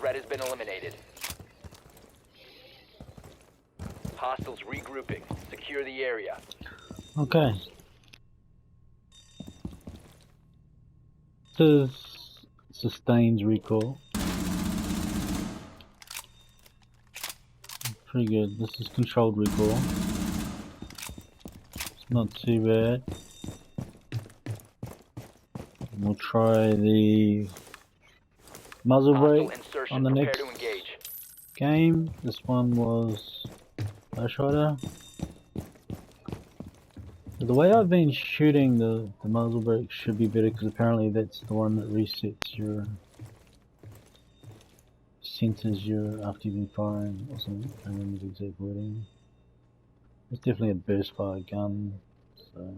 Threat has been eliminated. Hostiles regrouping. Secure the area. Okay. This sustains recoil. Pretty good. This is controlled recoil. It's not too bad. We'll try the muzzle brake on the next game. This one was flash rider. The way I've been shooting the muzzle brake should be better because apparently that's the one that resets your centers your after you've been firing or something. I don't remember the exact wording. It's definitely a burst fire gun, so.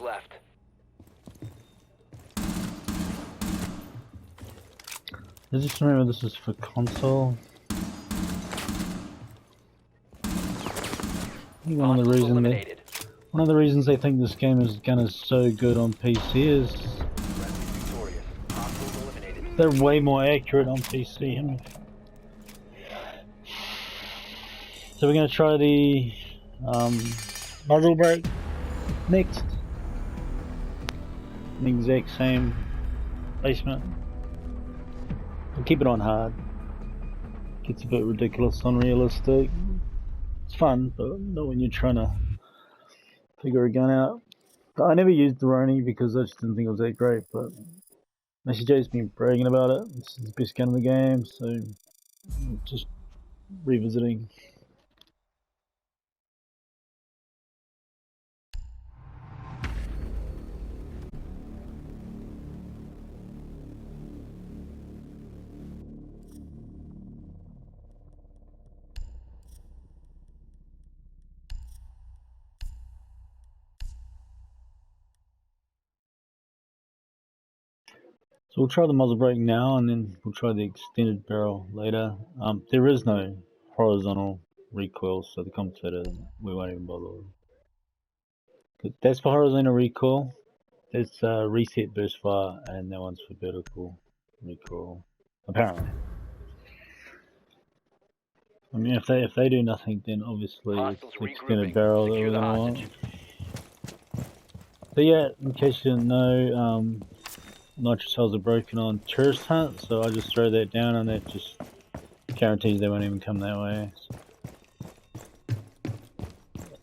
Left. Just remember this is for console. One of the reasons they think this gun is so good on PC is they're way more accurate on PC. So we're going to try the muzzle brake next. The exact same placement. We'll keep it on hard. Gets a bit ridiculous, unrealistic. It's fun, but not when you're trying to figure a gun out. But I never used the RONI because I just didn't think it was that great, but Messi J's been bragging about it. This is the best gun in the game, so just revisiting. So we'll try the muzzle brake now, and then we'll try the extended barrel later. There is no horizontal recoil, so the commentator we won't even bother. That's for horizontal recoil. That's reset burst fire, and that one's for vertical recoil. Apparently. I mean, if they do nothing, then obviously it's the extended barrel that we're gonna want. But yeah, in case you didn't know, nitro cells are broken on tourist hunt, so I just throw that down and that just guarantees they won't even come that way.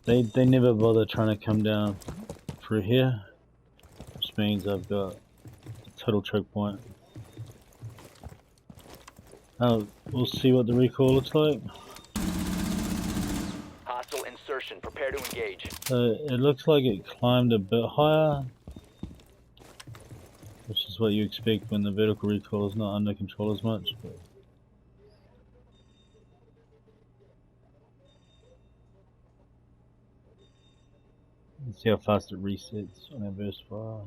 So they never bother trying to come down through here, which means I've got a total choke point. We'll see what the recoil looks like. Hostile insertion, prepare to engage. So it looks like it climbed a bit higher, which is what you expect when the vertical recoil is not under control as much. But let's see how fast it resets on our burst fire.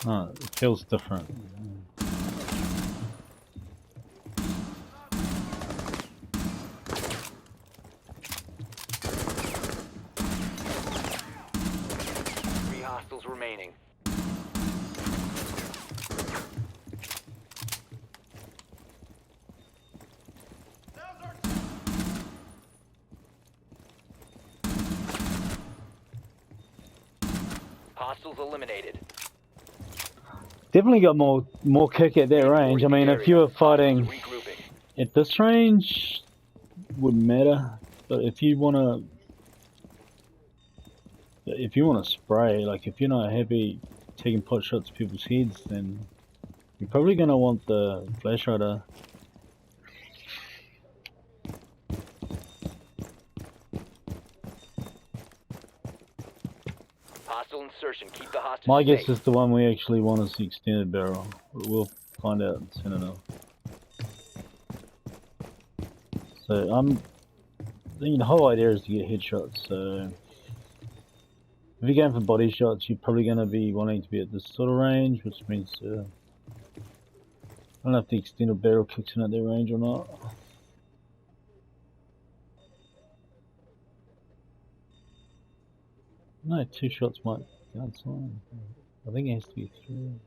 Oh, it feels different. Three hostiles remaining. Hostiles eliminated. Definitely got more kick at that range. I mean, if you were fighting Regrouping. at this range, wouldn't matter. But if you wanna spray, like if you're not happy taking pot shots to people's heads, then you're probably gonna want the flash rider. Hostile insertion. Keep the hostage My guess safe. is the one we actually want is the extended barrel. But we'll find out soon enough. So I'm thinking the whole idea is to get headshots. So if you're going for body shots, you're probably going to be wanting to be at this sort of range, which means I don't know if the extended barrel kicks in at that range or not. No, 2 shots might be outside. I think it has to be 3.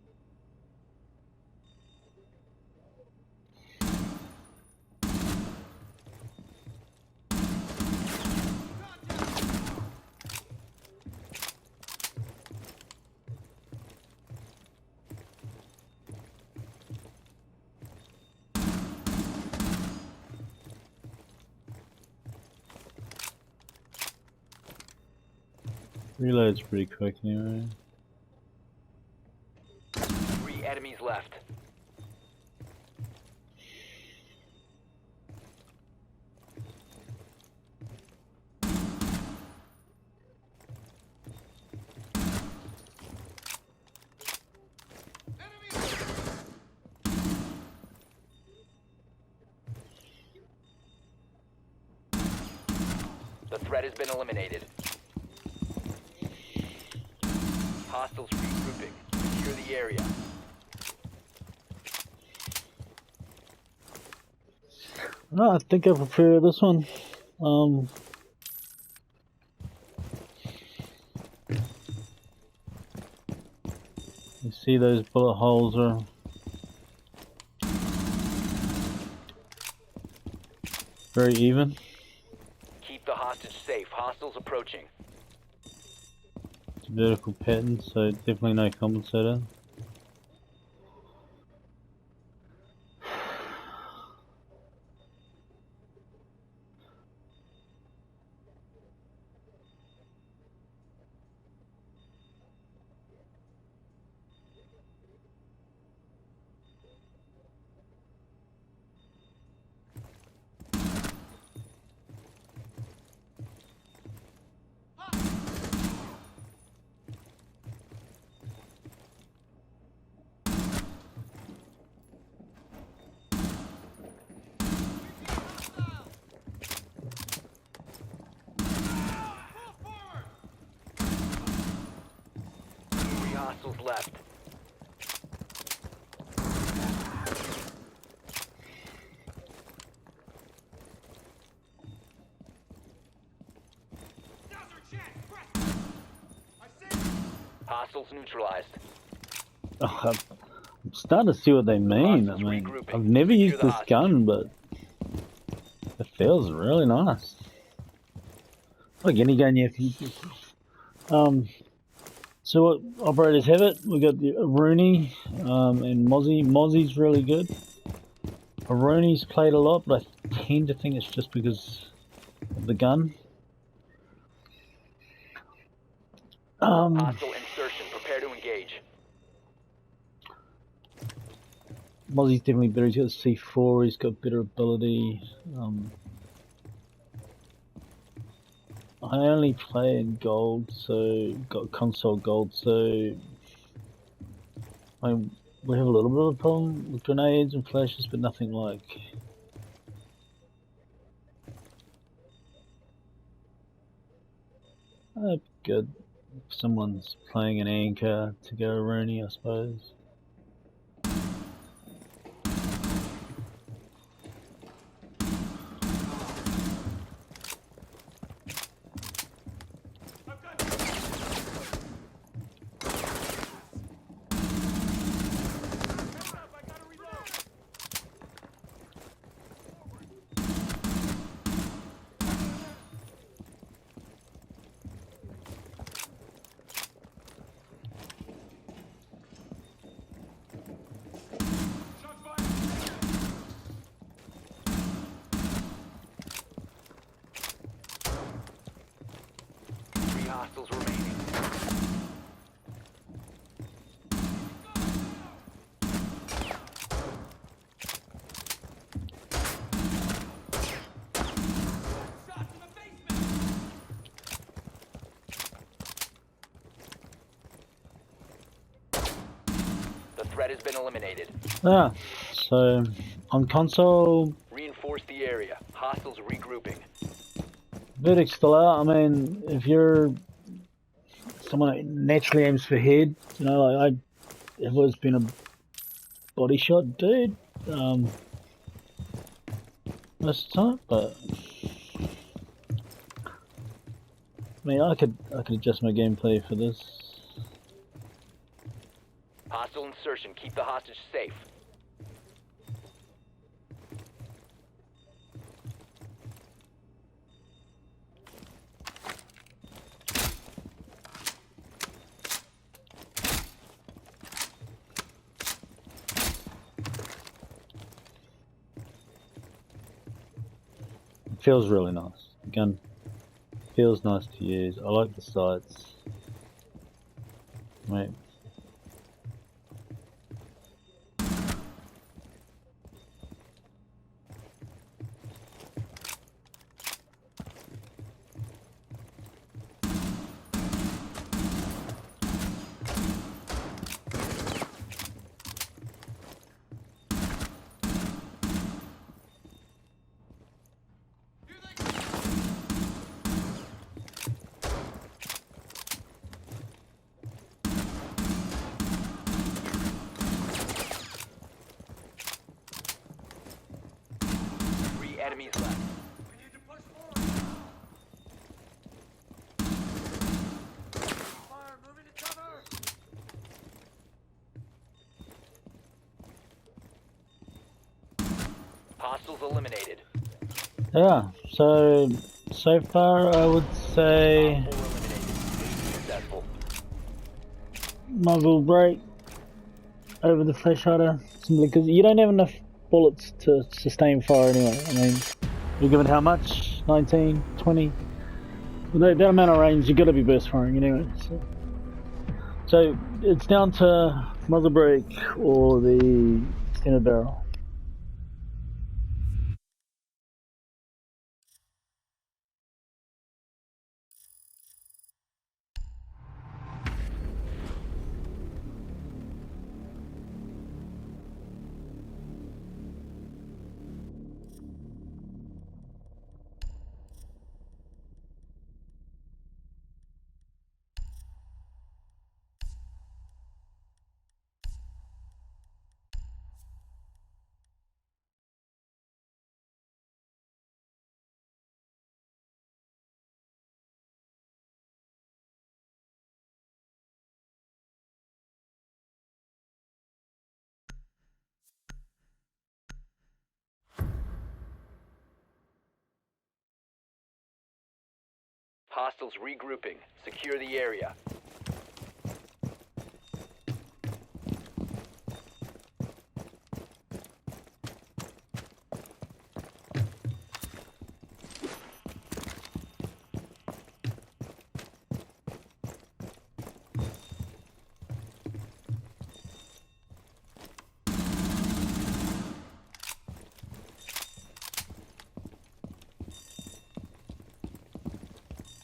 Reload's pretty quick anyway. 3 enemies left. The threat has been eliminated. Hostiles regrouping. Secure the area. No, I think I prefer this one. You see those bullet holes are very even. Keep the hostage safe. Hostiles approaching. It's a vertical pattern, so definitely no compensator. Hostiles left. Hostiles neutralized. Oh, I'm starting to see what they mean. I mean, I've never used this gun, but it feels really nice. Like any gun you have to use. So what operators have it? We got the Aruni and Mozzie. Mozzie's really good. Aruni's played a lot, but I tend to think it's just because of the gun. Hostile insertion. Prepare to engage. Mozzie's definitely better. He's got C4. He's got better ability. I only play in gold, so got console gold, so we have a little bit of a problem with grenades and flashes, but nothing like good. If someone's playing an anchor to go Rooney, I suppose. hostiles remaining. The threat has been eliminated. Yeah, so on console, Reinforce the area. Hostiles regrouping. verdict's still out. I mean, if you're someone that naturally aims for head, you know, like I've always been a body shot dude, most of the time, but I mean, I could adjust my gameplay for this. Hostile insertion. Keep the hostage safe. It feels really nice. Again, feels nice to use. I like the sights. Right. Enemies left. We need to push forward. Fire, moving to cover. Hostiles eliminated. Yeah. So far, I would say Op 4 eliminated. Mission successful. muzzle brake over the flash hider, simply because you don't have enough bullets to sustain fire anyway. I mean, you're given how much? 19, 20? With that amount of range, you've got to be burst firing anyway. So it's down to muzzle brake or the extended barrel. Hostiles regrouping. Secure the area.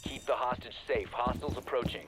Keep the hostage safe. Hostiles approaching.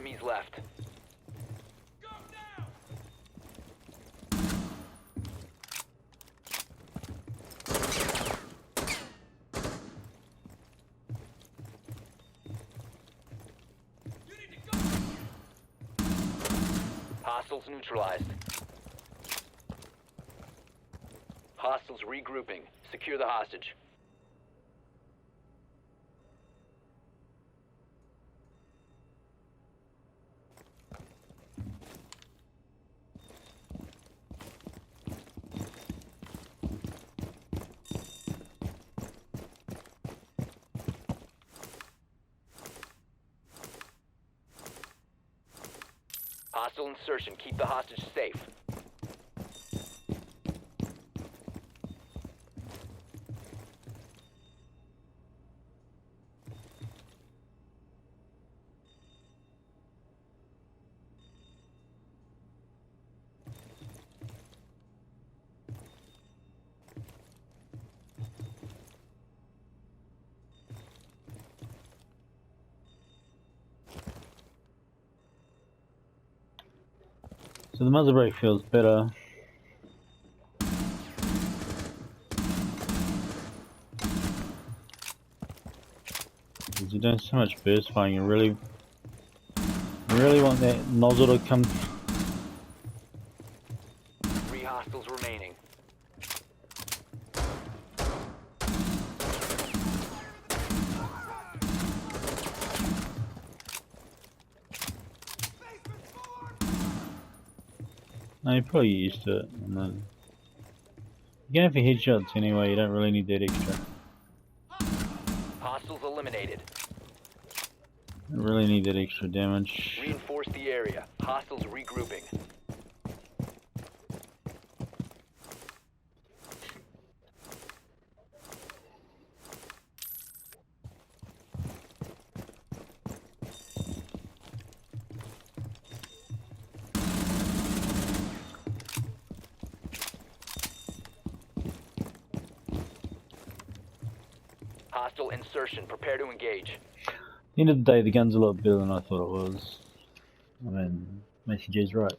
enemies left. Go now! You need to go! Hostiles neutralized. Hostiles regrouping. Secure the hostage. Hostile insertion. Keep the hostage safe. So the muzzle brake feels better. Because you're doing so much burst firing, you really want that nozzle to come. 3 hostiles remaining. No, you're probably used to it. And then you're going for headshots anyway, you don't really need that extra. Hostiles eliminated. You don't really need that extra damage. Reinforce the area. Hostiles regrouping. Hostile insertion. Prepare to engage. At the end of the day, the gun's a lot better than I thought it was. I mean, Message is right.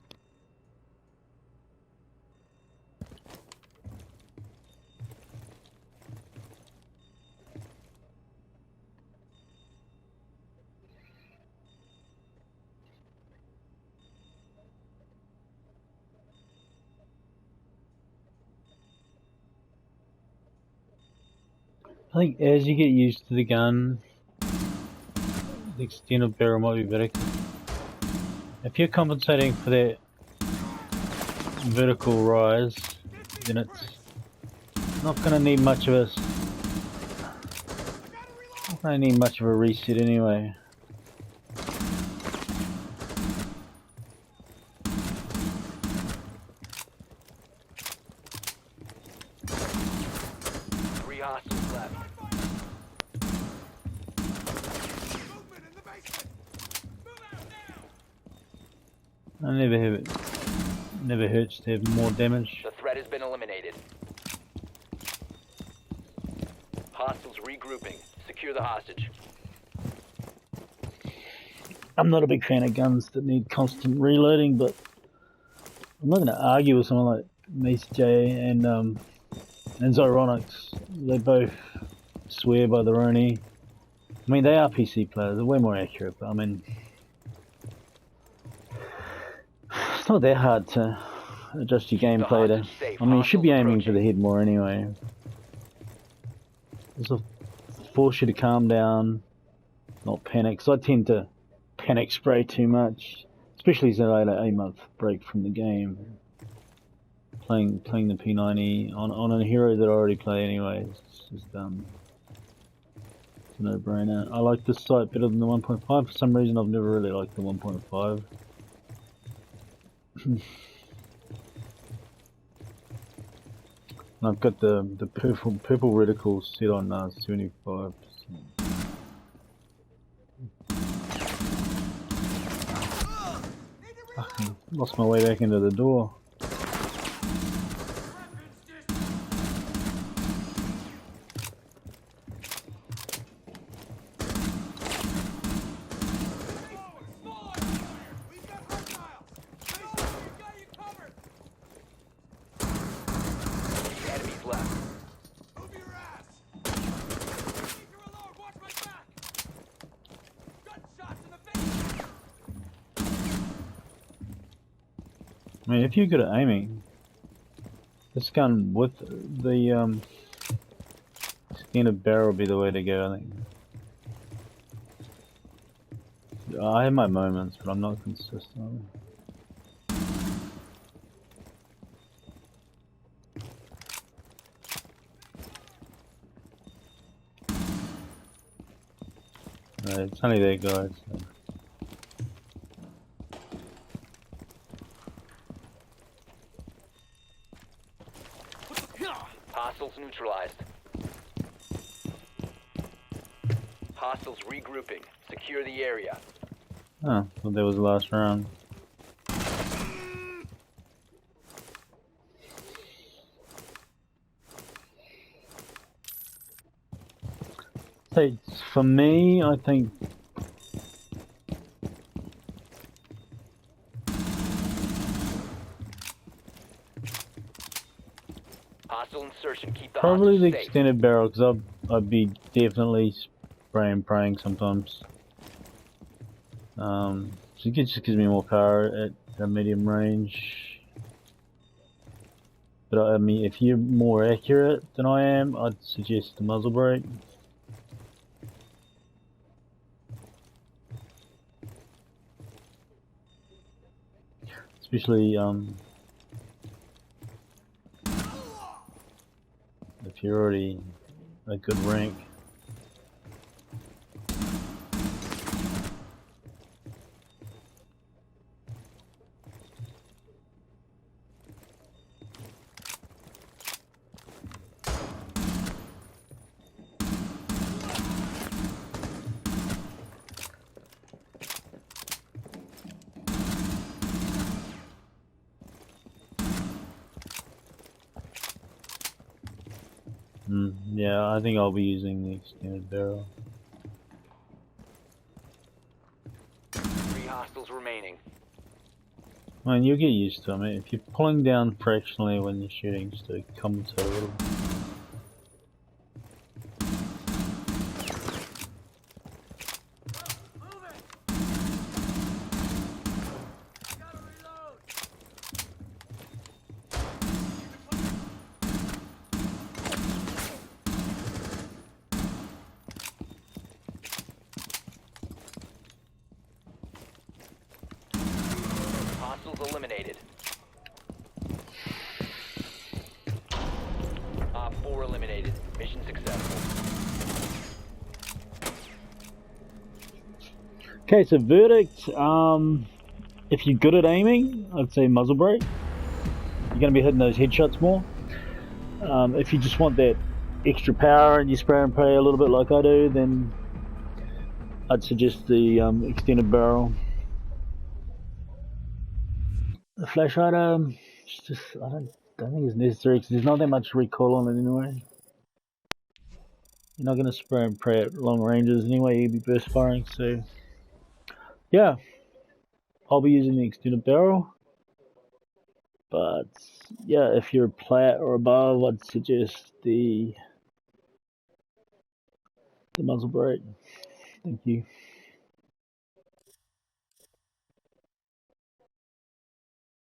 I think as you get used to the gun, the extent of barrel might be better. If you're compensating for that vertical rise, then it's not going to need much of a reset anyway. Hostiles left. Movement in the basement! Move out now! I never hurts to have more damage. The threat has been eliminated. Hostiles regrouping. Secure the hostage. I'm not a big fan of guns that need constant reloading, but I'm not going to argue with someone like Mozzie and Xyronics. They both swear by the RONI. I mean, they are PC players, they're way more accurate, but I mean, it's not that hard to adjust your gameplay to. I mean, you should be aiming for the head more anyway. This will force you to calm down, not panic, because I tend to panic spray too much, especially as I had an 8-month break from the game. Playing the P90 on a hero that I already play anyway, it's just it's a no-brainer. I like this sight better than the 1.5. For some reason I've never really liked the 1.5. And I've got the purple reticle set on 75%. Fucking lost my way back into the door. I mean, if you're good at aiming, this gun with the extended barrel would be the way to go, I think. I have my moments, but I'm not consistent. It's only there, guys. So. Hostiles neutralized. Hostiles regrouping. Secure the area. Oh, well, that was the last round. So, for me, I think Hostile insertion. Keep the probably the hostage safe. extended barrel, because I'd be definitely spraying and praying sometimes. So it just gives me more power at a medium range. But I mean, if you're more accurate than I am, I'd suggest the muzzle brake. Especially if you're already a good rank. Yeah, I think I'll be using the extended barrel. 3 hostiles remaining. I mean, you'll get used to it, mate. If you're pulling down fractionally when you're shooting, just to compensate a little. Hostiles eliminated. Op 4 eliminated. Mission successful. Okay, so verdict. If you're good at aiming, I'd say muzzle brake. You're going to be hitting those headshots more. If you just want that extra power and you spray and pray a little bit like I do, then I'd suggest the extended barrel. The flashlight, it's just I don't think it's necessary because there's not that much recoil on it anyway. You're not going to spray and pray at long ranges anyway. You'll be burst firing, so yeah, I'll be using the extended barrel. But yeah, if you're a plat or above, I'd suggest the muzzle brake. Thank you.